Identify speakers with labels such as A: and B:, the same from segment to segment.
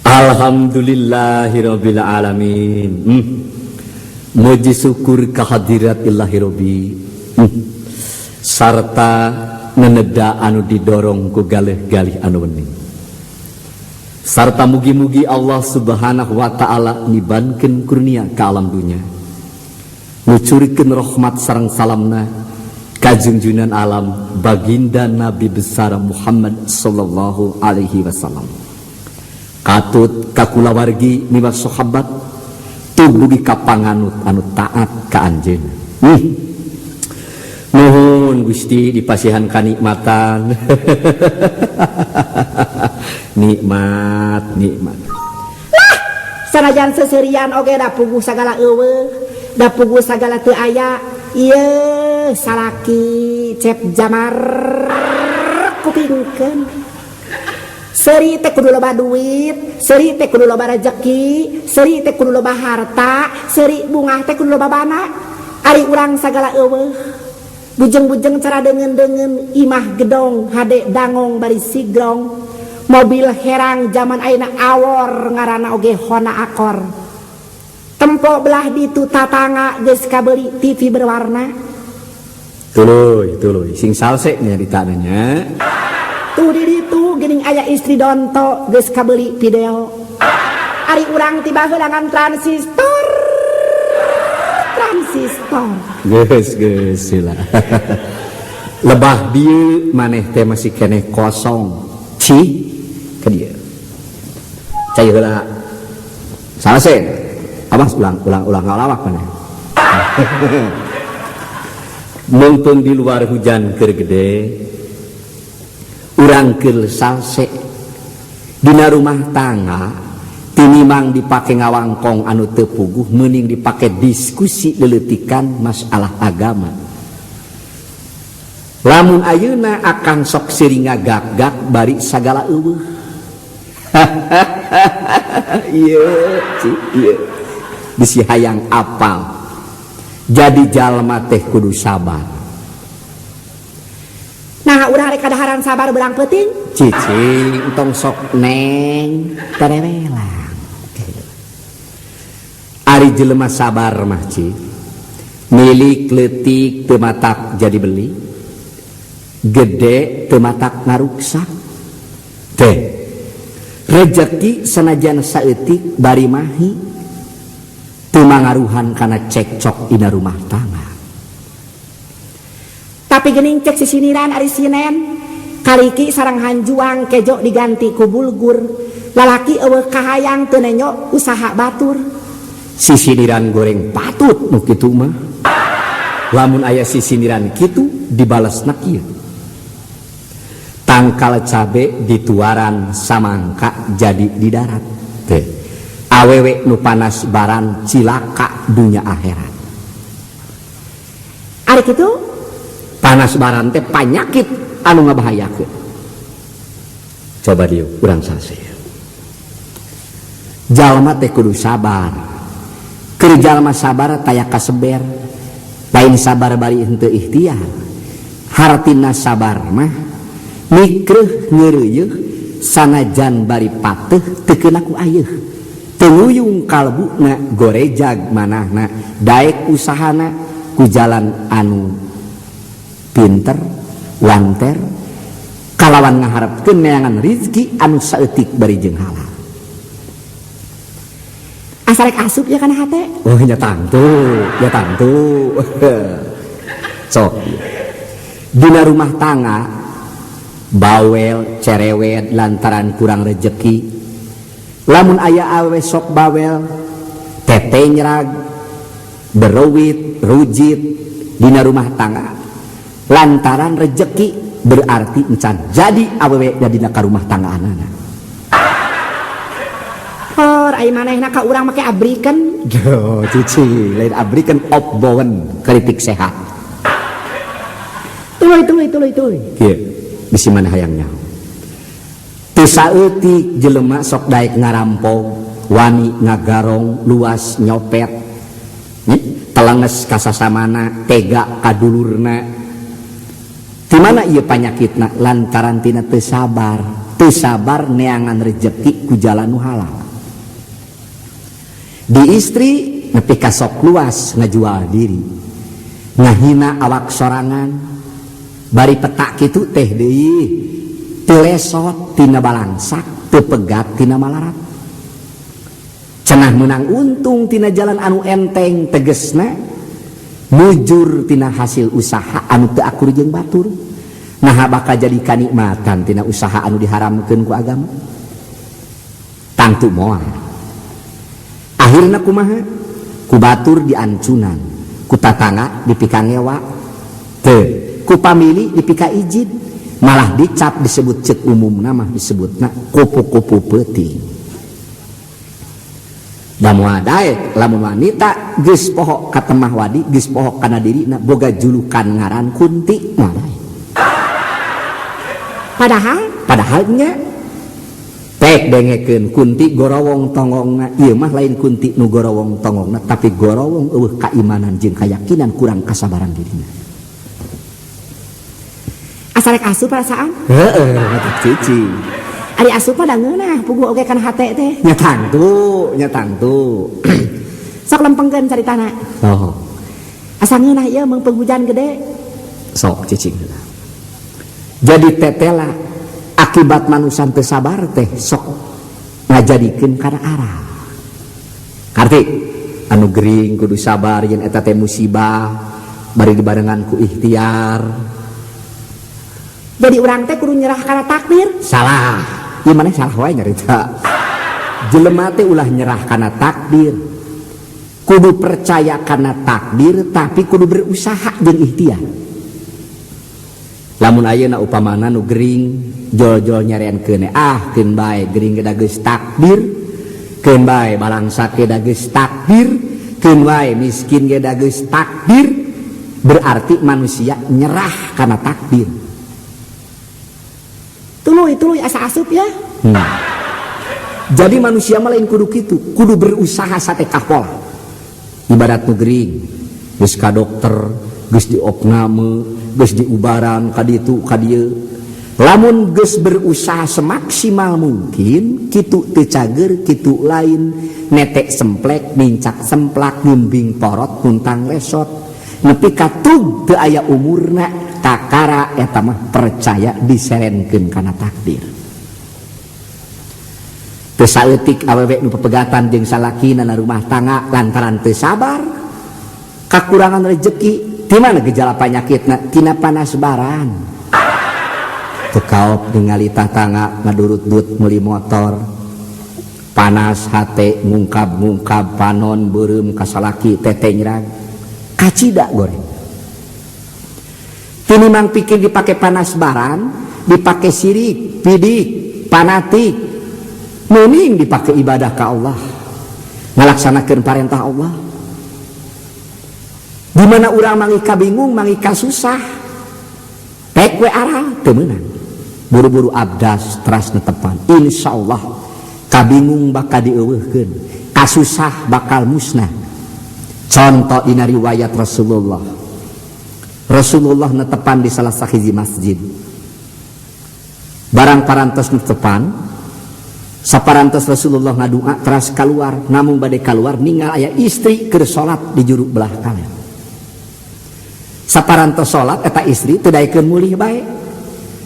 A: Alhamdulillahirabbil alamin. Muji syukur kehadirat Ilahi Robbi sarta neneda anu didorong ku galih-galih anu wening. Sarta mugi-mugi Allah Subhanahu wa taala nibankeun kurnia ka alam dunya. Ngucurikeun rahmat sareng salamna ka junjunan alam baginda Nabi besar Muhammad sallallahu alaihi wasallam. Katut ka kulawargi miwah sahabat tubugi ka panganut anu taat ka anjeunna. Nuhun Gusti dipasihan kanikmatan. Nikmat.
B: Lah, sanajan seserian oge da puguh sagala eueuh, da puguh sagala teu aya. Ieu salaki cep jamar kupingkeun. Seri teh kudu loba duit, seri teh kudu loba rezeki, seri teh kudu loba harta, seri bungah teh kudu loba bana. Ari urang sagala eueuh. Bujeng-bujeng cara dengen-dengen imah gedong hade dangong bari sigrong. Mobil herang zaman ayeuna awor ngaranna oge Honda Accord. Tempo belah ditu tatangga geus kabeuli TV berwarna.
A: Tuluy sing salse nya ditananya.
B: Tuh di ditu geuning aya istri donto geus kabeuli video. Ari urang tiba heulangan transistor. Geus
A: lah. Lebah dieu maneh teh masih keneh kosong. Ci ka dieu. Cai heula. Salse. Abang ulang ngalawak maneh. Mumpung di luar hujan keur gede. Urang keur salse. Dina rumah tangga tinimang dipake ngawangkong anu teu puguh meuning dipake diskusi leleutikan masalah agama. Lamun ayeuna akan sok sering ngagak-gak bari sagala eueuh. Ieu bisi hayang apal. Jadi jalma teh kudu sabar.
B: Nah urang rek kadaharan sabar beurang peuting.
A: Cicing entong sok neng tarewelang. Ari jelema sabar mah ci milik leutik teu matak jadi beli, gede teu matak ngaruksak. Teh rejeki sanajan saeutik bari mahi teu mangaruhan kana cekcok dina rumah tangga.
B: Tapi geuning cek sisiniran ari Sinen kaliki sareng hanjuang kejo diganti ku bulgur. Lalaki eueuh kahayang teu nenyo usaha batur.
A: Sisiniran goreng patut nu kitu mah. Lamun aya sisiniran kitu dibalasna kieu. Tangkal cabe dituaran samangka jadi di darat. Teh. Awewe nu panas baran cilaka dunya akhirat.
B: Ari kitu
A: panas baran teh panyakit anu ngabahayakeun. Coba dieu urang sase. Jalma teh kudu sabar. Keur jalma sabar taya kaseber. Lain sabar bari henteu ikhtiar. Hartina sabar mah mikreuh ngeureuyeuh sanajan bari pateuh teu keuna ku ayeuna. Teu nguyung kalbuna gorejag manahna daek usahana ku jalan anu pinter, wanter, kalawan ngaharepkeun neangan rezeki anu saeutik bari jeung halal. Asarek asup ya kana hate. Oh nya tangtu. Sok. Dina rumah tangga bawel cerewet lantaran kurang rejeki. Lamun aya awewe sok bawel, tete nyerag, berowit, rujit dina rumah tangga. Lantaran rejeki berarti encan jadi awewe dina ka rumah tangga anana.
B: Ai manehna ka urang make abrikeun.
A: Yo cici lain abrikeun opbowen kritik sehat.
B: Tuluy.
A: Kieu bisi mana hayangnya. Teu saeutik jelema sok daek ngarampok, wani ngagarong, luas nyopet. Telenges ka sasamana, tega ka dulurna. di mana ieu panyakitna lantaran tina teu sabar neangan rejeki ku jalan nu halal. Di istri nepi ka sok luas ngajual diri, ngahina awak sorangan, bari petak kitu teh deui teu lesot tina balangsak, teu pegat tina malarat. Cenah menang untung tina jalan anu enteng tegesna mujur tina hasil usaha anu teu akur jeung batur. Nah bakal jadi kanikmatan tina usaha anu diharamkeun ku agama. Tangtu moal. Akhirna kumaha? Ku batur diancunan, ku tatangga dipika ngewa, ku pamili dipika izin, malah dicap disebut cek umum nama disebutna kupu-kupu peuting. Da moal daek lamun wanita geus poho ka temah wadi, geus poho kana dirina boga julukan ngaran Kunti moal daek. Padahalnya tek dengekeun Kunti gorowong tongongna ieu mah lain Kunti nu gorowong tongongna tapi gorowong eueuh keimanan jeung kayakinan kurang kasabaran dirina.
B: Asa rek asup perasaan?
A: Heeh, eta cici.
B: Ari asup pada ngeunah pugu oge kana hate teh.
A: Nya tangtu.
B: Sok lempengkeun caritana.
A: Oh.
B: Asa ngeunah ieu meung penghujan gede.
A: Sok cicing. Jadi tetela akibat manusia teu sabar teh sok ngajadikeun kana arah. Karti anu gering kudu sabar yen eta teh musibah bari dibarengan ku ikhtiar.
B: Jadi urang teh kudu nyerah kana takdir.
A: Salah. Ieu maneh salah wae nyarita. Jelema teh ulah nyerah kana takdir. Kudu percaya kana takdir tapi kudu berusaha jeung ikhtiar. Lamun ayeuna upamana nu gering jol-jol nyareankeun keun bae gering ge da geus takdir, keun bae balangsa ge da geus takdir, keun bae miskin ge da geus takdir, berarti manusia nyerah kana takdir. Tuluy asa asup ya. Jadi manusia mah lain kudu kitu, kudu berusaha satekah pola. Ibarat nu gering geus ka dokter, geus diopname, geus diubaran kaditu kadieu. Lamun geus berusaha semaksimal mungkin kitu teu cager kitu lain netek semplek mincak semplak ngumbing porot kuntang lesot nepi ka tug teu aya umurna kakara eta mah percaya diserenkeun kana takdir. Teu saeutik awewe nu pepegatan jeung salakina na rumah tangga lantaran teu sabar kakurangan rejeki. Di mana gejala penyakitna? Tina panas baran. Tekaop ningali tatangga ngadurut-dut meuli motor. Panas hate ngungkab-ngungkab panon beureum ka salaki tete nyerag. Kacida goreng. Tinimbang pikir dipake panas baran, dipake sirik, pidik, fanatik. Mending dipake ibadah ka Allah. Ngalaksanakeun parentah Allah. Di mana urang mangi kabingung, mangi kasusah, pek we arah teu meunang. Buru-buru abdas teras netepan. Insyaallah kabingung bakal dieuweuhkeun, kasusah bakal musnah. Contoh dina riwayat Rasulullah. Rasulullah netepan di salah sahiji masjid. Barang parantos netepan, saparantos Rasulullah ngadua teras keluar, namun bade keluar ninggal aya istri keur salat di juru belah kanan. Saparantos salat eta istri teu daekeun mulih bae.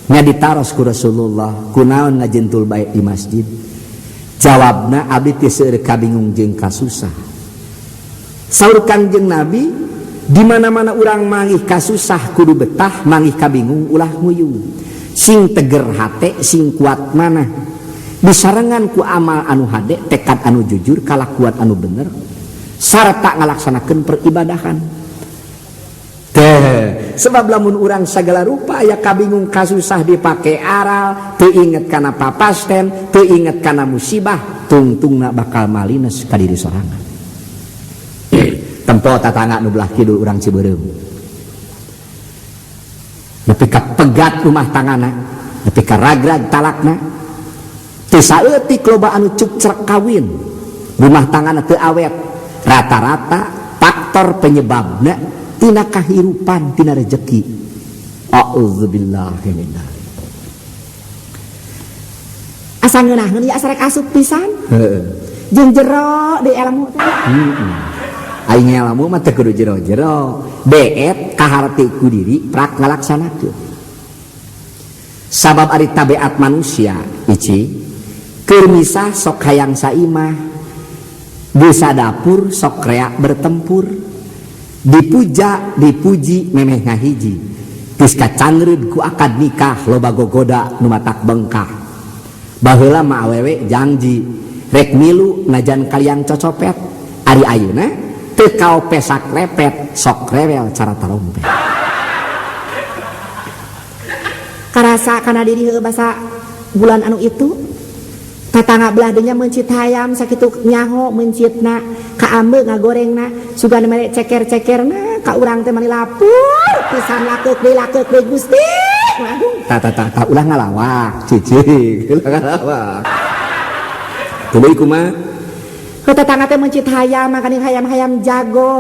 A: Nya ditaros ku Rasulullah, kunaon ngajentul bae di masjid? Jawabna abdi teu seueur kabingung jeung kasusah. Saur Kangjeng Nabi, di mana-mana urang mangih kasusah kudu betah, mangih kabingung ulah nguyung. Sing teger hate, sing kuat manah. Disarengan ku amal anu hade, tekad anu jujur, kalakuan anu bener, sarta ngalaksanakeun peribadahan. Sebab lamun urang sagala rupa aya kabingung kasusah dipake aral, teu inget kana papasten, teu inget kana musibah, tungtungna bakal malines ka diri sorangan. Tempo tatangga nu belah kidul urang Cibeureum. Nepi ka pegat rumah tanggana, nepi ka ragrag talakna. Teu saeutik loba anu cuk kawin. Rumah tanggana teu awet. Rata-rata faktor penyebabna tina kahirupan, tina rejeki. A'udzubillah min
B: asa ngeunaheun ya asa rek asup pisan
A: heueuh
B: jeung jero di ilmu teh
A: aing ilmu mah teu kudu jero-jero beet kaharti ku diri prak ngalaksanakeun sabab ari tabiat manusia ici keur misah sok hayang saimah bisa dapur sok rea bertempur dipuja dipuji memeh ngahiji geus kacangreud ku akad nikah loba gogoda nu matak bengkah baheula mah awewe janji rek milu najan kalian cocopet ari ayeuna teu kao pesak repet sok rewel cara tarompet
B: karasa kana diri heuh basa bulan anu itu tatangga belah dinya mencit hayam sakitu nyaho mencitna ka ambe ngagorengna sugan mere ceker-cekerna ka urang teh mani lapur pisan lakeuk deui Gusti
A: ta ulah ngalawak cicing ulah ngalawak tuluy kumaha
B: heuh tatangga teh mencit hayam makanya hayam jago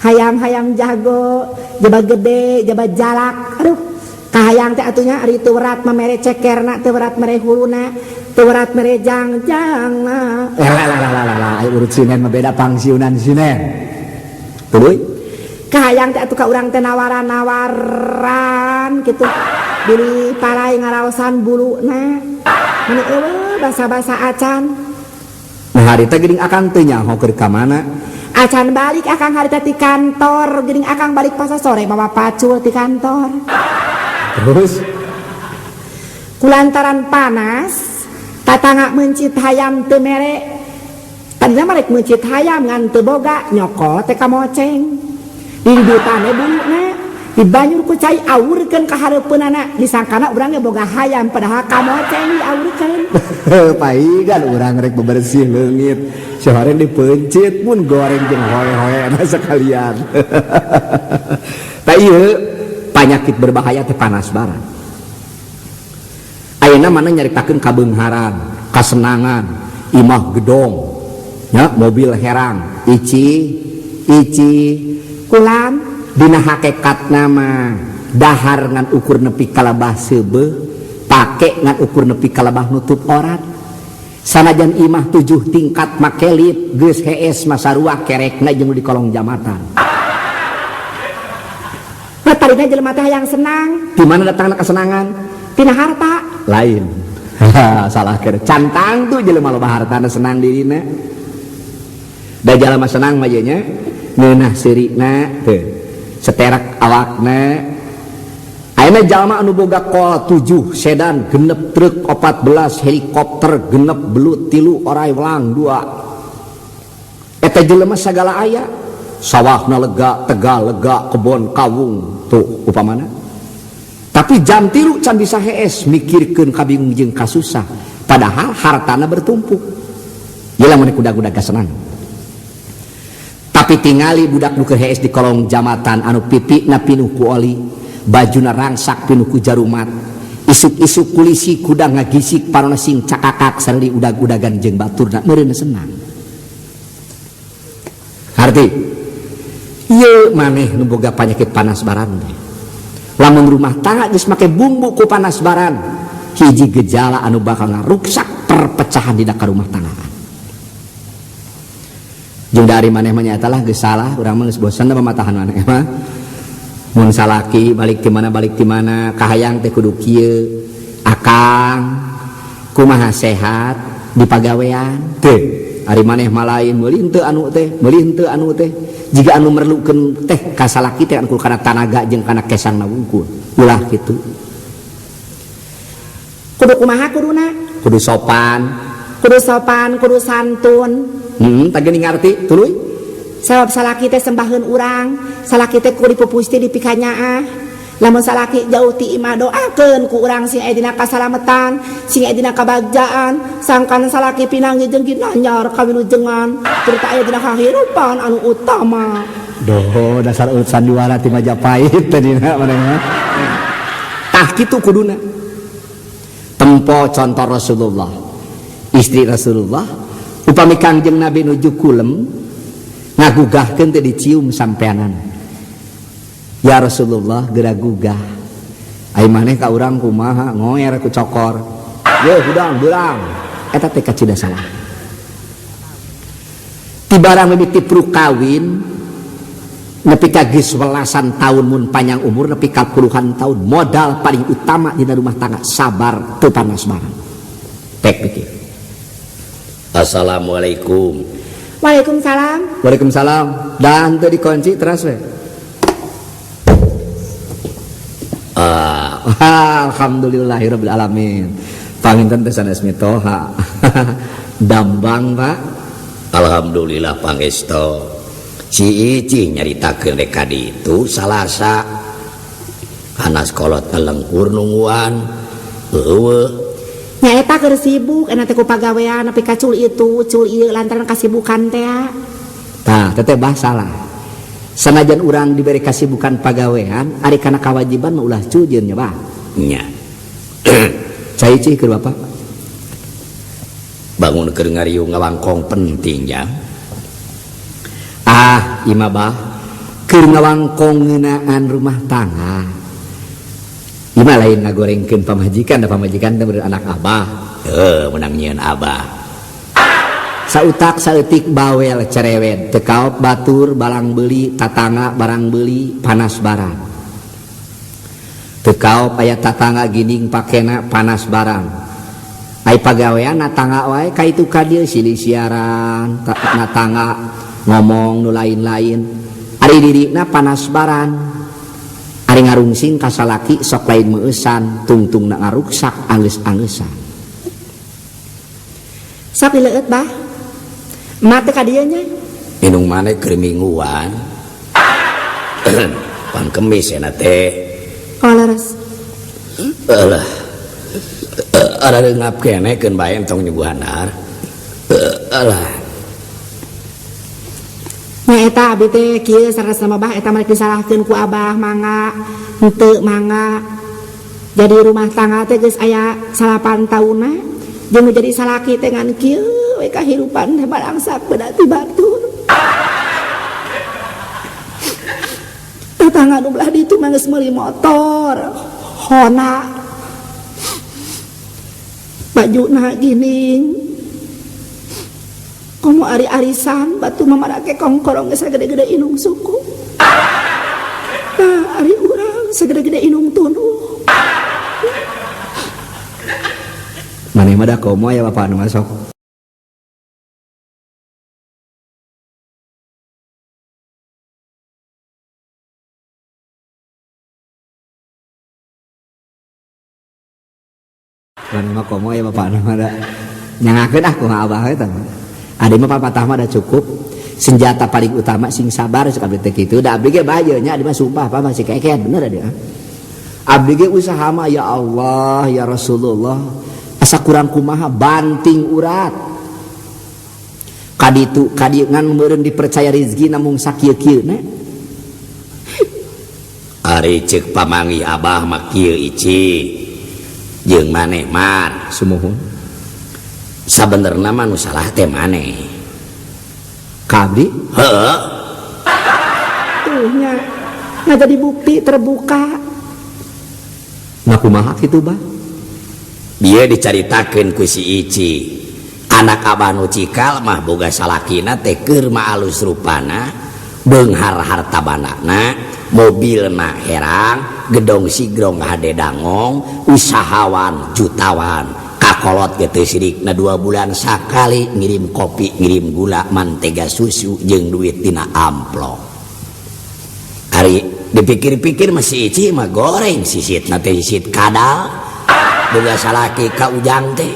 B: hayam jago jaba gede jaba jalak aduh kahayang teh atunya ari teu berat mamere cekerna teu berat mere huluna teu berat mere jangjang
A: lah urut sinen mah beda pangsiunan sinen tuluy
B: kahayang teh atuh ka urang teh nawaran kitu bili parai ngaraosan buluna meni eueuh basa-basa acan
A: nah hari teh geuning akang teu nyaho keur ka mana
B: acan balik akang harita ti kantor geuning akang balik pas sore bawa pacul ti kantor
A: terus
B: kulantaran panas tatangga mencit hayam teu mere tadina mah rek mencit hayam ngan teu boga nyoko teh kamoceng di dutane buluna di banyur ku cai awurkeun ka hareupeunana disangkana urang ge boga hayam padahal kamoceng diawurkeun
A: paigan urang rek bebersih leungit sehore dipencit mun goreng jeung hoe-hoe sekalian ta ieu penyakit berbahaya teh panas barat ayeuna mana nyaritakeun kabeungharan kasenangan imah gedong nya mobil herang ici
B: kulan
A: dina hakikatna mah dahar ngan ukur nepi kalabah seubeuh pake ngan ukur nepi kalabah nutup orat sanajan imah 7 tingkat makelip geus hees masarua kerekna jeung di kolong jamatan
B: tarina jelema teh hayang senang
A: di mana datangna kesenangan
B: tina harta
A: lain salah keur cantang tuh jelema loba hartana senang dirina da jalma senang mah ye nya ngeunah seurina teu seterak awakna ayeuna jalma anu boga kol 7 sedan genep truk 14 helikopter genep belut 3 orai welang 2 eta jelema sagala aya sawahna lega tegal lega kebon kawung tuh upamana tapi jam 3 can bisa hees mikirkeun kabingung jeung kasusah padahal hartana bertumpuk ieu lamun kuda-kuda kasenang tapi tingali budak nu keur hees di kolong jamatan anu pipina pinuh ku oli bajuna rangsak pinuh ku jarumat isuk-isuk kulisi kuda ngagisik parona sing cakakak sareng udag-udagan jeung baturna meureun senang arti ieu maneh nu boga panyakit panas baran teh lamun rumah tangga geus make bumbu ku panas baran hiji gejala anu bakal ngaruksak perpecahan dina ka rumah tanggaan jeung dari maneh mah nyata lah geus salah urang mah geus bosan da pamatahan maneh mah mun salaki balik ti mana kahayang teh kudu kieu akang kumaha sehat di pagawean teu ari maneh mah lain meuli henteu anu teh jika anu merlukeun teh ka salaki teh anu kana tanaga jeung kana kesangna wungkul ulah kitu kudu kumaha kuduna kudu sopan kudu santun tah geuning ngarti tuluy sabab salaki teh sembaheun urang salaki teh kudu dipupusti dipikanyaah lamun salaki jauh ti imah doakeun ku urang sing aya dina kasalametan sing aya dina kabagjaan sangkan salaki pinanggi jeung ginanyar kawilujengan terus aya dina kahirupan anu utama doh dasar urut sandiwara ti Majapahit tadi maneh tah kitu kuduna tempo contoh Rasulullah istri Rasulullah upami Kangjeng Nabi nuju kulem ngagugahkeun teh dicium sampeanan Ya Rasulullah geura gugah ai maneh ka urang kumaha ngoer ku cokor ye hudang beurang eta teh kacida salah ti barang mimiti pru kawin nepi ka geus 11 tahun mun panjang umur nepi ka puluhan tahun modal paling utama dina rumah tangga sabar teu panas barang pek pikir.
C: Assalamualaikum.
B: Waalaikumsalam.
A: Waalaikumsalam dan teu dikunci teras we. Alhamdulillahirabbil alamin. Panginten teh sanes mitoha. Dambang Pak.
C: Alhamdulillah pangesto. Si Ici nyaritakeun rek ka ditu salasa. Anas kolot ngelengkur nungguan. Eueuh.
B: Nyaeta keur sibuk enak teh ku pagawean nepi ka cul ieu lantaran kasibukan teh.
A: Tah teteh bah salah. Sanajan urang diberi kasibukan pagawean ari kana kawajiban mah ulah cujeun nya bah.
C: Nya.
A: Cai cih keur Bapak.
C: Bangun keur ngariung ngawangkong penting ya.
A: Ima bah keur ngawangkong ngeunaan rumah tangga. Ima lain ngagorengkeun pamajikan da pamajikan teh anak abah.
C: Menang nyieun abah.
A: Sautak saeutik bawel cerewet teu kaot batur balang beuli tatangga barang beuli panas barang teu kaot aya tatangga ginding pakena panas barang ai pagawean natangga wae ka itu ka dieu silih siaran natangga ngomong nu lain-lain ari dirina panas barang ari ngarungsing ka salaki sok lain meusan tungtungna ngaruksak anggeus-angeusan
B: Sok dileueut bah. Mate ka dieu nya.
C: Minung maneh keur mingguan. Pan kemis ena teh.
B: Kaleres.
C: Alah. Ada ngap kene keun bae entong nyuguhanar. Alah.
B: Nya eta abdi teh kieu sanes nama bah eta mah disalahkeun ku abah mangga henteu mangga. Jadi rumah tangga teh geus aya 8 taunna jeung jadi salaki teh ngan kieu we kahirupan teh balangsak beunati batur. Tetangga nu belah ditu mah geus meuli motor. Honda. Bajuna gining. Komo ari arisan batu mamarake kongkorong geus sagede-gede inung suku. Nah, ari urang sagede-gede inung tunduh.
A: maneh mah da komo ya Bapak anu masuk. Maneh mah komo ya Bapak anu mah da nyangakeun kumaha abah eta mah. Adi mah papatah mah da cukup. Senjata paling utama sing sabar sok abdi teh kitu. Da abdi ge bae nya adi mah sumpah apa masih kekean bener adi. Abdi ge usaha mah ya Allah ya Rasulullah asa kurang kumaha banting urat. Kaditu kadi ngan meureun dipercaya rezeki namung sakieu-kieuna.
C: Ari ceuk pamangi abah mah kieu Ici. Jeung maneh Mar
A: Sumuhun.
C: Sabenerna mah nu salah teh maneh.
A: Kabdi?
C: Heuh.
B: Tuh nya. Nah jadi bukti terbuka.
A: Nah kumaha kitu bah?
C: Dia dicaritakeun ku si Ici. Anak abah nu cikal mah boga salakina teh keur maalus rupana, beunghar harta bandana, mobilna herang, gedong sigrong hade dangong, usahawan jutawan. Kakolot ge teu sidikna 2 bulan sakali ngirim kopi, ngirim gula, mantega susu jeung duit tina amplop. Ari dipikir-pikir masih Ici mah goreng sisitna teh sisit kadal. Boga salaki ka ujang teh.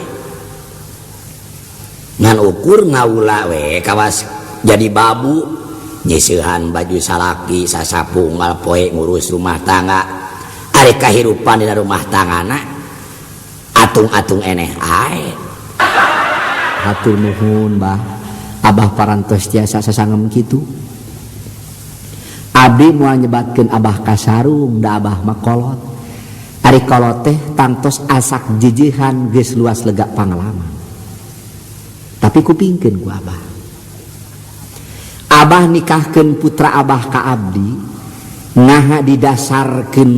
C: Ngan ukur ngaula we kawas jadi babu nyiseuhan baju salaki sasapunggal poe ngurus rumah tangga. Ari kahirupan dina rumah tanggana atung-atung eneh ae.
A: Hatur nuhun bah. Abah parantos tiasa sasangem kitu. Abdi moal nyebatkeun abah kasarung da abah mah kolot. Ari kolot teh tangtos asak jijihan geus luas lega pangalaman. Tapi kupingkeun ku abah. Abah nikahkeun putra abah ka abdi ngaha didasarkeun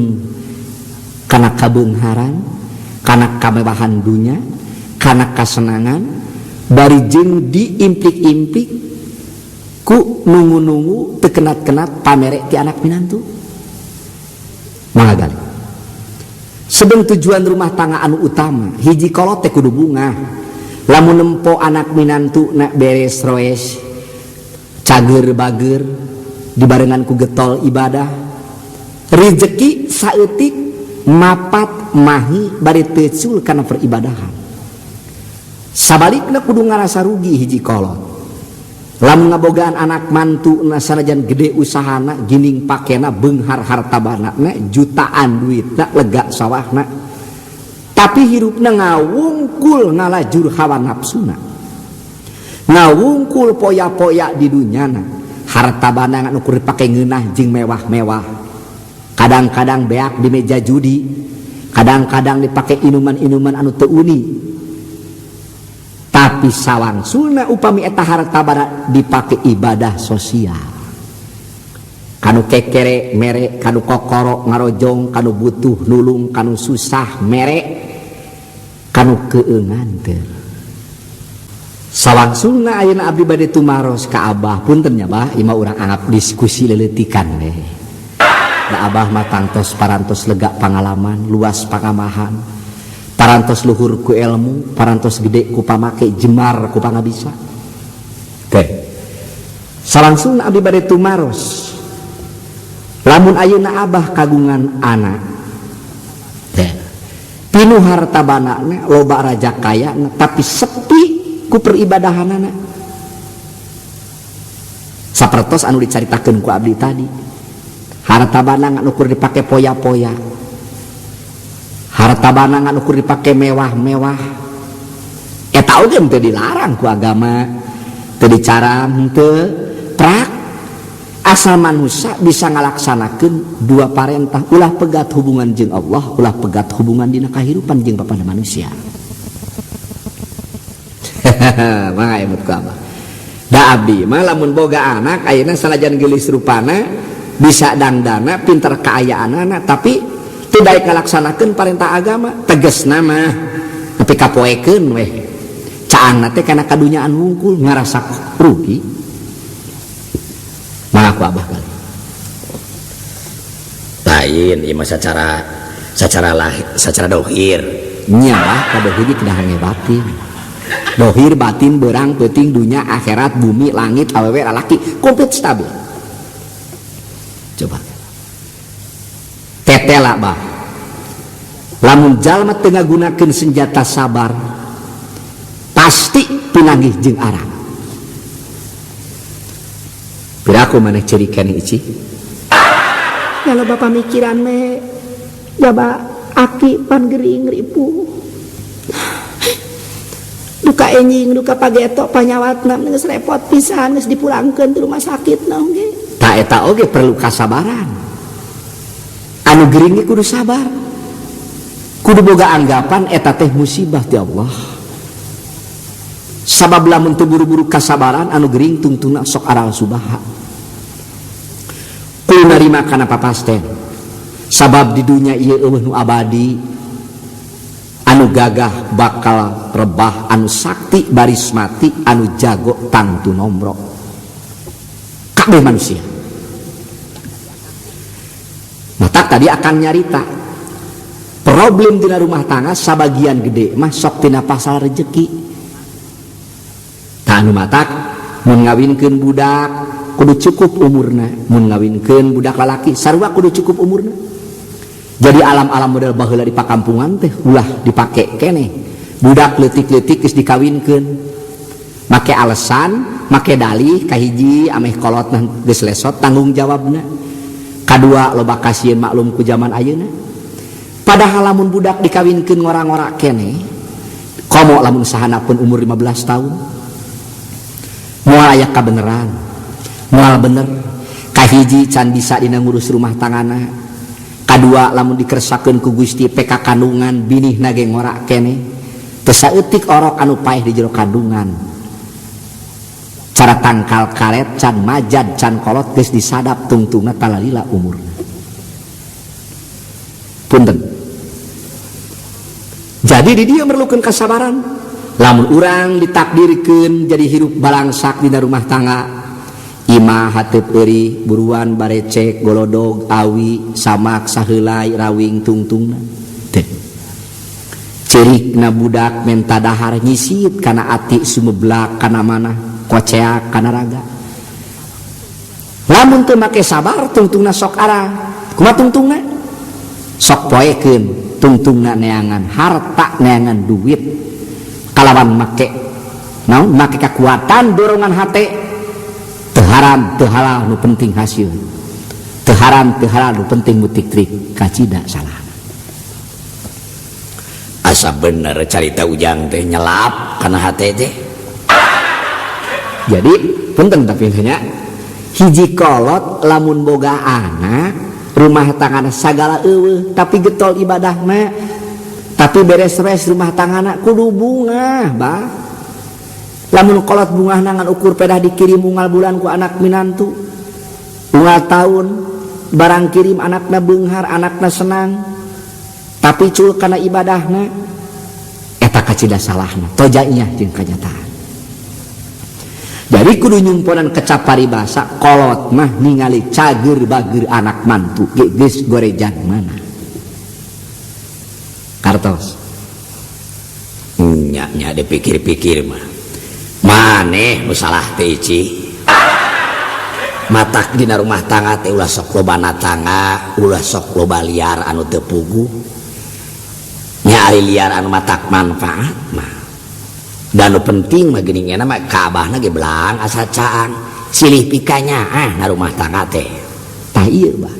A: kana kabeungharan, kana kamewahan dunya, kana kasenangan, bari jeung diimplik-implik ku nunggu-nunggu teu kenat-kenat pamere ti anak minantu. Magali sedang tujuan rumah tangga anu utama hiji kolot teh kudu bunga. Lamun nempo anak minantu nak beres roes cager bager dibarengan ku getol ibadah rezeki saeutik mapat mahi bari teucul kana peribadahan. Sabalikna kudu ngarasa rugi hiji kolot. Lamun ngabogaan anak mantu na sanajan gede usahana gining pakena beunghar hartabana jutaan duitna lega sawahna tapi hirupna ngawungkul ngalajur hawa nafsuna, ngawungkul poya-poya di dunyana, hartabana anu kudu dipake ngeunah jeung mewah-mewah, kadang-kadang beak di meja judi, kadang-kadang dipake inuman-inuman anu teu uni. Tapi sawangsulna upami eta hartabana dipake ibadah sosial, kanu kekere mere, kanu kokoro ngarojong, kanu butuh nulung, kanu susah mere, kanu keungan teu. Sawangsulna ayeuna abdi bade tumaros ka Abah, punten nya Bah, imah urang anggap diskusi leleutikan deh. Da Abah mah tangtos parantos lega pangalaman, luas pangamahan, parantos luhur ku ilmu, parantos gede ku pamake, jemar ku pangabisa. Oke. Salangsung abdi bade tumaros. Lamun ayeuna Abah kagungan anak. Teh. Pinuh hartabanana loba raja kaya tapi sepi ku peribadahanana. Sapertos anu dicaritakeun ku abdi tadi. Hartabana anu kur dipake poya-poya. Hartabana anu kur dipake mewah-mewah. Eta oge teu dilarang ku agama, teu dicaram, teu prak. Asal manusia bisa ngalaksanakeun dua parentah, ulah pegat hubungan jeung Allah, ulah pegat hubungan dina kahirupan jeung bapada manusia. Mangga emut ku Abah. Da abdi mah lamun boga anak ayeuna sanajan geulis rupana, bisa dangdana, pinter kaayaanana, tapi teu daek ngalaksanakeun parentah agama, tegesna mah nepi kapoekeun weh. Caangna teh kana kadunyaan hungkul ngarasa rugi. Mangga ku Abah kali.
C: Lain ieu mah secara dohir.
A: Nya lah ka dohir teu hange batin. Dohir batin beurang peuting dunya akhirat bumi langit awewe lalaki komplit stabil. Coba tetela Bah, lamun jalma teu ngagunakeun senjata sabar pasti pinanggih jeung arang. Piraku maneh cerikeun Ici?
B: Kalau bapak mikiran me jaba aki pan gering ripu duka enjing duka pagetok panyawatna geus repot pisan geus dipulangkeun ti rumah sakit naon ge.
A: Ta eta oge perlu kasabaran. Anu gering kudu sabar. Kudu boga anggapan eta teh musibah ti Allah. Sabab lamun teu buru-buru kasabaran anu gering tungtungna sok aral subaha. Kudu narima kana papasten. Sabab di dunya ieu eueuh nu abadi. Anu gagah bakal rebah, anu sakti baris mati, anu jago tangtu nombrok. Kabeh manusia. Mata tadi akan nyarita problem dina rumah tangga sabagian gede mah sok tina pasal rezeki. Tah anu matak mun ngawinkeun budak kudu cukup umurna, mun ngawinkeun budak lalaki sarua kudu cukup umurna. Jadi alam-alam model baheula di pakampungan teh ulah dipake keneh. Budak leutik-leutik geus dikawinkeun. Make alasan, make dalih kahiji ameh kolotna geus lesot tanggung jawabna. Kadua loba kasieun maklum ku zaman ayeuna. Padahal lamun budak dikawinkeun ngora-ngora keneh, komo lamun sahanapun umur 15 tahun. Moal aya kabeneran. Moal bener kahiji can bisa dina ngurus rumah tangana. Kadua lamun dikeresakeun ku Gusti peka kandungan binihna ge ngora keneh. Teu saeutik orok anu paeh di jero kandungan. Cara tangkal karet can majad can kolot geus disadap tungtungna talalila umurna. punten. Jadi di dia memerlukan kesabaran. Lamun urang ditakdirkeun jadi hirup balangsak dina rumah tangga, imah hateup eueuh buruan barecek golodog awi samak saheulai rawing tungtungna teh cirikna budak menta dahar nyisit kana ati sumeblak kana mana koceak kana raga. Lamun teu make sabar tungtungna sok arah kumaha tungtungna sok poekeun tungtungna neangan harta neangan duit kalawan make naon make kekuatan dorongan hate teu haram teu halal nu penting hasil teu haram teu halal nu penting mutik trik kacida salah
C: asa bener carita ujang teh nyelap kana hate teh.
A: Jadi punten tapi nya hiji kolot lamun boga anak rumah tanggana sagala eueuh tapi getol ibadahna tapi beres-beres rumah tanggana kudu bunga bah. Lamun kolot bunga nangan ukur pedah dikirim unggal bulan ku anak minantu unggal tahun barang kirim anakna beunghar anakna senang tapi cul kana ibadahna eta kacida salahna tojanya jeung kanyataan. Jadi kudu nyumponan kecap paribasa kolot mah ningali cager bager anak mantu geus gorejan mana kartos
C: nya dipikir-pikir mah maneh nu salah teh Ici matak dina rumah tangga teh ulah sok lobana tangga ulah sok loba liar anu teu puguh nya ari liar anu matak manfaat mah dan nu penting mah geuning nya mah ka abahna ge belang asa caang silih pikanya na rumah tangga teh
A: tah ieu bah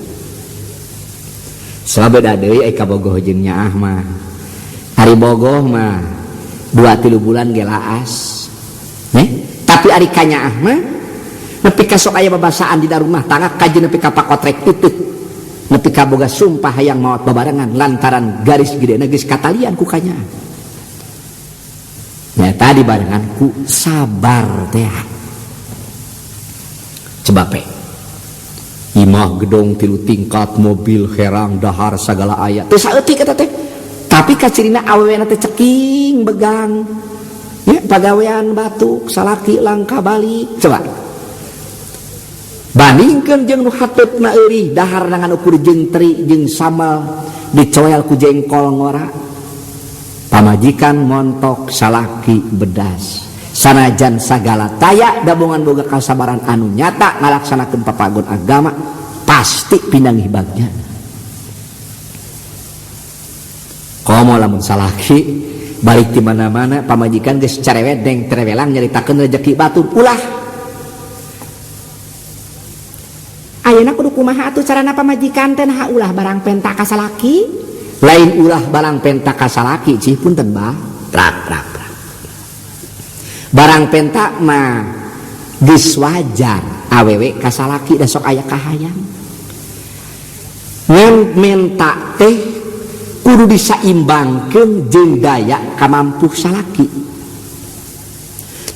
A: sabeda deui aya kabogoh jeung nyaah mah hari bogoh mah 2-3 bulan ge laas tapi ari ka nyaah mah nepi ka sok aya babasaan di rumah tangga kajeun nepi ka pakotrek teuteuk nepi ka boga sumpah hayang maot babarengan lantaran garis gedena geus katalian ku ka nyaah nyata dibarengan ku sabar teh coba pe imah gedong 3 tingkat mobil herang dahar sagala aya teu saeutik eta teh tapi kacirina awewena teh ceking begang ya pagawean batuk salaki langka balik coba bandingkeun jeung nu hateupna eueuh dahar nangan ukur jeung teri jeung sambal dicoel ku jengkol ngora pamajikan montok salaki bedas sanajan sagala taya dabongan boga kasabaran anu nyata ngalaksanakeun papagon agama pasti pinangih bagja komo lamun salaki balik di mana-mana pamajikan geus carewet deng terewelang nyaritakeun rezeki batur ulah
B: ayeuna kudu kumaha atuh carana pamajikan teh nah ulah barang penta ka salaki
A: lain ulah barang penta ka salaki cih punten bah
C: rak
A: barang penta mah geus wajar awewe ka salaki da sok aya kahayang ngan menta teh kudu disaimbangkeun jeung daya kamampuh salaki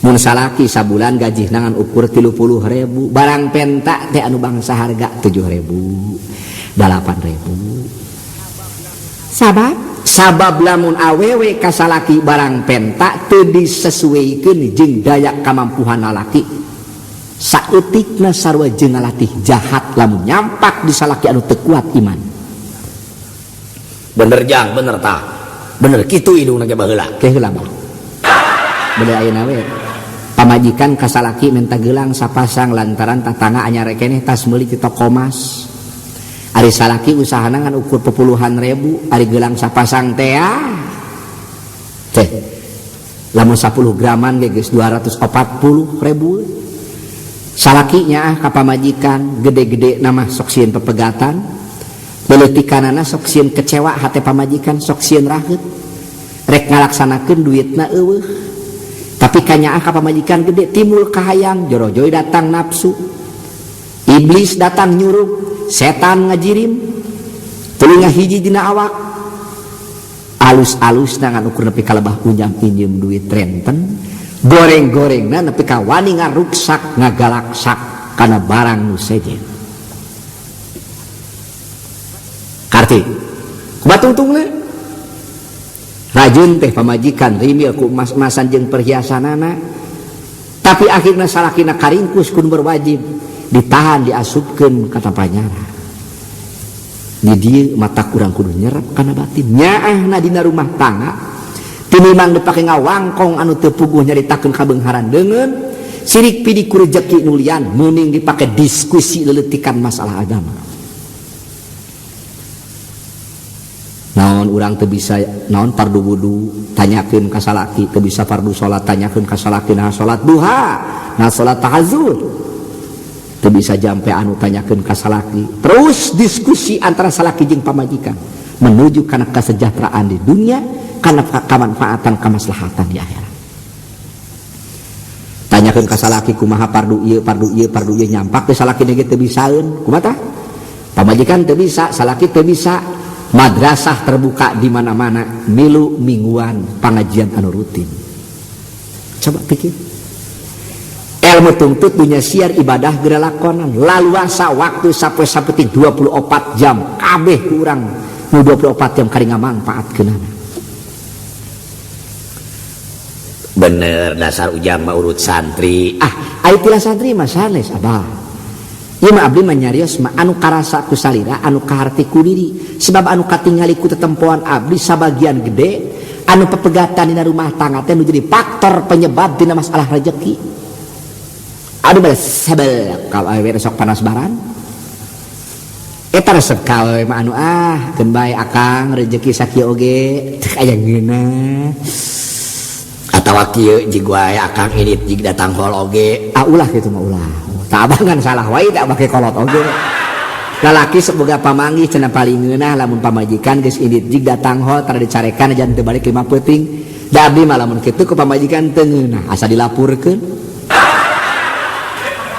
A: mun salaki sabulan gaji nangan ukur 30.000 barang penta teh anu bangsa harga 7.000 8.000 sabab lamun awewe ka salaki barang penta teu disesuaikeun jeung daya kamampuhan lalaki saeutikna sarua jeung ngalatih jahat lamun nyampak di salaki anu teu kuat iman
C: bener jang bener tah bener kitu idungna ge baheula
A: keheula bah bener ayeuna we pamajikan ka salaki menta geulang sapasang lantaran tatangga anyar keneh tas meuli ti toko mas ari salaki usahana ngan ukur pepuluhan ribu ari geulang sapasang teh teh lamun 10 graman ge geus 240.000 salakinya ka pamajikan gede-gede nama sok sieun pepegatan leutik-kanana sok sieun kecewa hate pamajikan sok sieun raheut rek ngalaksanakeun duitna eueuh tapi kanyaah ka pamajikan gede timbul kahayang joro-joro datang nafsu iblis datang nyuruh setan ngajirim telinga hiji dina awak alus-alus nangan ukur nepi ka lebah unjam pinjem duit renten goreng-gorengna nepi ka wani ngaruksak ngagalaksak kana barang nu sejen karti batungtung le rajin teh pamajikan rimil ku emas-emasan jeung perhiasanana tapi akhirna salakina karingkus kun berwajib ditahan diasupkeun ka tapanyara di dieu mata kurang kudu nyerep kana batin nyaahna dina rumah tangga tinimbang dipake ngawangkong anu teu puguh nyaritakeun kabeungharan deungeun sirik pidi ku rezeki nu lian meuning dipake diskusi leuletikan masalah agama. Naon urang teu bisa naon fardu wudu tanyakeun ka salaki teu bisa fardu salat tanyakeun ka salaki nah salat duha nah salat tahajud teu bisa jampe anu tanyakeun ka salaki terus diskusi antara salaki jeung pamajikan menuju kana kesejahteraan di dunia kana kamanfaatan kamaslahatan di akhirat. Tanyakeun ka salaki kumaha fardu ieu nyampak teh salaki ge teu bisaeun kumaha tah pamajikan teu bisa salaki teu bisa. Madrasah terbuka di mana-mana milu mingguan pengajian anu rutin. Coba pikir. Ilmu tuntut dunia siar ibadah geura lakonan laluasa waktu sapoe sapeting 24 jam kabeh ku urang nu 24 jam kari ngamanfaatkeunana.
C: Bener dasar ujang mah urut santri.
A: Aya tilah santri mah sanes abah. Ieu mah abdi mah nyarios mah anu karasa ku salira anu kaharti ku diri sebab anu katingali ku tetempoan abdi sabagian gede anu pepegatan dina rumah tangga teh nu jadi faktor penyebab dina masalah rezeki. Aduh bade sebel kalau awewe sok panas baran eta resep ka awewe mah anu keun bae akang rezeki sakieu oge teu aya ngeunah
C: atawa kieu jig wae akang init jig datang hol oge
A: ulah kitu mah ulah. Tak abangan salah wae tak make kolot oge. Lalaki seboga pamanggih cenah paling ngeunah lamun pamajikan geus indit jig datang hol tara dicarekan jan teu balik 5 peuting. Da abdi mah lamun kitu ku pamajikan teu ngeunah asa dilapurkeun.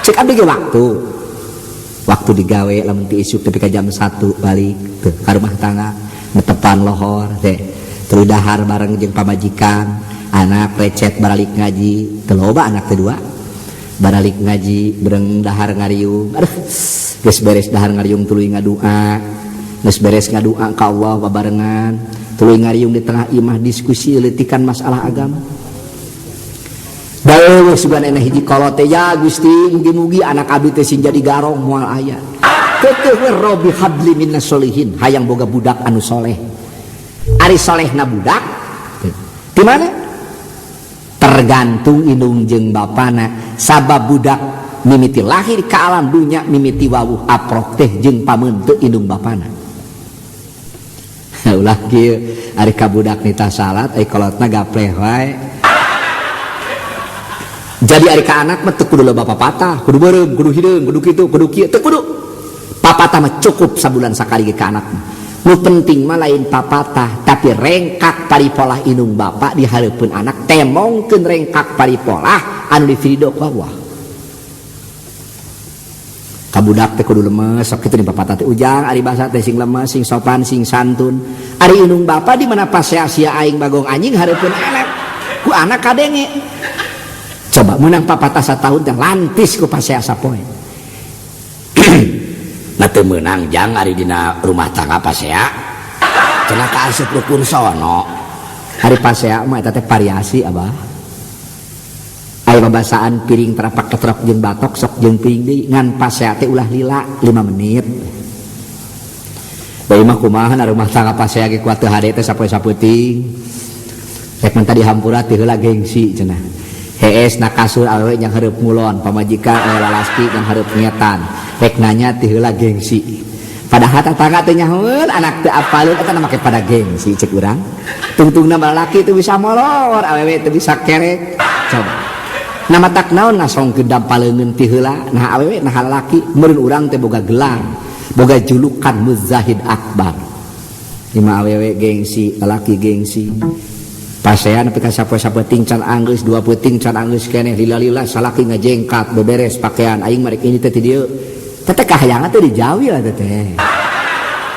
A: Cek abdi ge waktu digawe lamun ti isuk tepi ka jam 1 balik teu ka rumah tangga netepan lohor teh teu dahar bareng jeung pamajikan anak recet baralik ngaji teu loba anak teh dua baralik ngaji bereng dahar ngariung aduh geus beres dahar ngariung tuluy ngadua geus beres ngadua ka Allah babarengan tuluy ngariung di tengah imah diskusi leutikan masalah agama daeuh sugan eneh hiji kolot teh ya Gusti mugi-mugi anak abdi teh sing jadi garong moal aya teuh Rabbi habli minas solihin hayang boga budak anu soleh ari solehna budak di mana tergantung indung jeung bapana sabab budak mimiti lahir ka alam dunya mimiti wawuh aprok teh jeung pameun teu indung bapana. Ulah kieu ari ka budak nita salat ai kolotna gapleh wae. Jadi ari ka anak mah teu kudu loba papatah, kudu beureum, kudu hideung, kudu kitu, kudu kieu, teu kudu. Papatah mah cukup sabulan sakali ge ka anak. Nu penting mah lain papatah tapi rengkak paripolah indung bapa di hareupeun anak temongkeun rengkak paripolah anu divideo ku Allah. Ka budak teh kudu lemes sok kitu di papatah teh ujang ari basa teh sing lemes sing sopan sing santun. Ari indung bapa di mana pasea-sia aing bagong anjing hareupeun anak ku anak kadenge. Coba menang papatah satahun teh lantis ku pasea sapoe.
C: Nah teu meunang jang ari dina rumah tangga pasea cenah kaasup rukun sono
A: hari pasea mah eta teh variasi abah aya babasaan piring terapak ketrok jeung batok sok jeung piring deui ngan pasea teh ulah lila 5 menit bae mah kumaha na rumah tangga pasea ge kuat teu hade teh sapoe sapeuting rek menta dihampura teu heula gengsi cenah hees na kasur awewe yang hareup ngulon pamajikan lalasti yang hareup ngetan rek nanya ti heula gengsi padahal tetangga teh nyahoeun anak teu apaleun eta make pada gengsi cek urang tungtungna lalaki teu bisa molor awewe teu bisa kerek coba nama tak naon ngasongkeun dampaleungeun ti heula nah awewe nah lalaki meureun urang teh boga gelar boga julukan muzahid akbar lima awewe gengsi lalaki gengsi pasean nepi ka sapoe-sapoe can anggeus 2 peuting can anggeus keneh lila-lila salaki ngajengkat beberes pakaian aing marek ini teh ti dieu teh kahayangan teh dijawi lah teh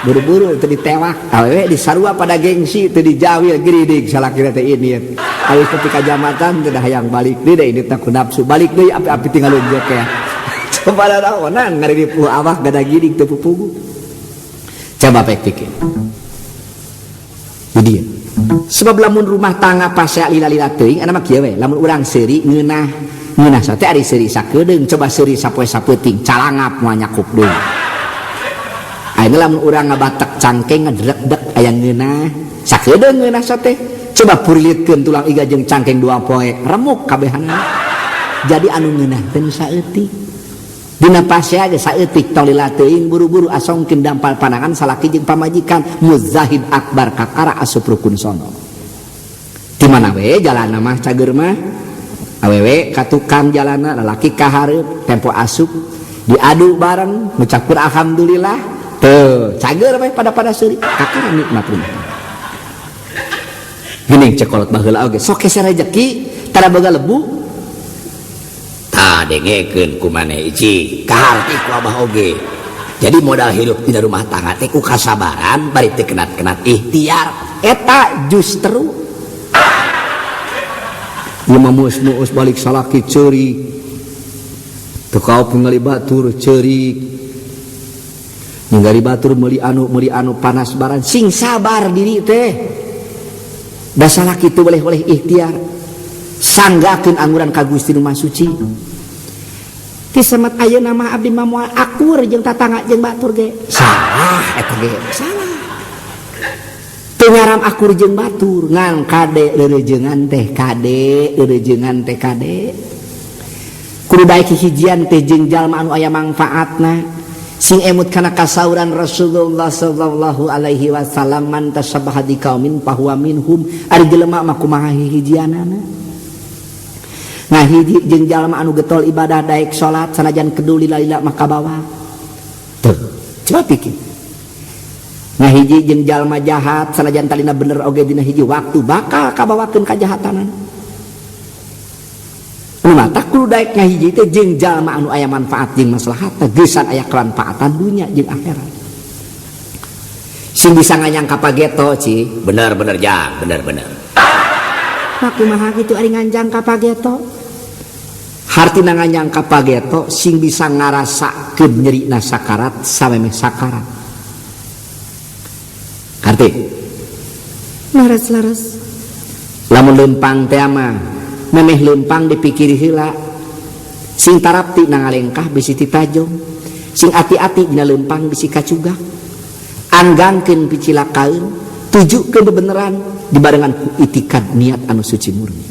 A: buru-buru teh ditewak awewe disarua pada gengsi teh dijawi geridig salaki teh ini aya teh ka jamatan teh hayang balik deui ini teh ku nafsu balik deui api-api tinggal unjuk ya coba naonan ngari dipuh awak gada gidig teu pupugu coba pek pikir jadi sebab lamun rumah tangga pasea lila-lila teuing anu mah kieu we lamun urang seuri ngeunah sate ari seuri sakedeung coba seuri sapoe sapeuting calangap moal nyakup deui ayeuna lamun urang ngabatek cangkeng ngedrek-dek aya ngeunah sakedeung ngeunah sate coba purlitkeun tulang iga jeung cangkeng 2 poe remuk kabehana jadi anu ngeunah teh nu saeutik dina pasea ge saeutik tong lila teuing buru-buru asongkeun dampal panangan salaki jeung pamajikan muzahid akbar kakara asup rukun sono di mana we jalanna mah cager mah awewe ka tukang jalanna lalaki ka hareup tempo asup diadu bareng ngucapkeun alhamdulillah teu cager we pada seuri kakara nikmat rumah geuning cekolot baheula oge sok kese rezeki tara boga lebu dengekeun ku maneh Ici kaharti ku abah oge jadi modal hidup di rumah tangga teh ku kasabaran bari teu kenat-kenat ikhtiar eta justru ieu mah muus balik salaki ceurik teu kaop ningali batur ceurik ningali batur meuli anu panas baran sing sabar diri teh da salaki teu boleh ikhtiar sanggakeun anguran ka Gusti Nu Maha Suci ti semet ayeuna mah abdi mah moal akur jeung tatangga jeung batur ge salah eta ge salah teu ngaram akur jeung batur ngan kade reureujeungan teh kade kudu bae hijian teh jeung jalma anu aya mangfaatna sing emut kana kasauran Rasulullah sallallahu alaihi wasallam man tasabbaha biqaumin fahuwa minhum ari jelema mah kumaha hijianana ngahiji jeung jalma anu getol ibadah daek salat sanajan keduli lila mah kabawa teu coba pikir ngahiji jeung jalma jahat sanajan talina bener oge dina hiji waktu bakal kabawakeun kajahatanan anu mata kudu daek ngahiji teh jeung jalma anu aya manfaat jeung maslahat geusan aya kemanfaatan dunya jeung akhirat sing bisa nganyang kapageto ci
C: bener jang bener
B: nah kumaha kitu ari nganjang kapageto
A: hartina nganyang kapageto sing bisa ngarasakeun nyerina sakarat samemeh sakarat arti
B: laras
A: lamun leumpang teh mah memeh leumpang dipikiri heula sing tarapti nangalengkah bisi titajong sing ati-ati dina leumpang bisi kacugak anggangkeun picilakaeun tujukeun bebeneran dibarengan ku itikad niat anu suci murni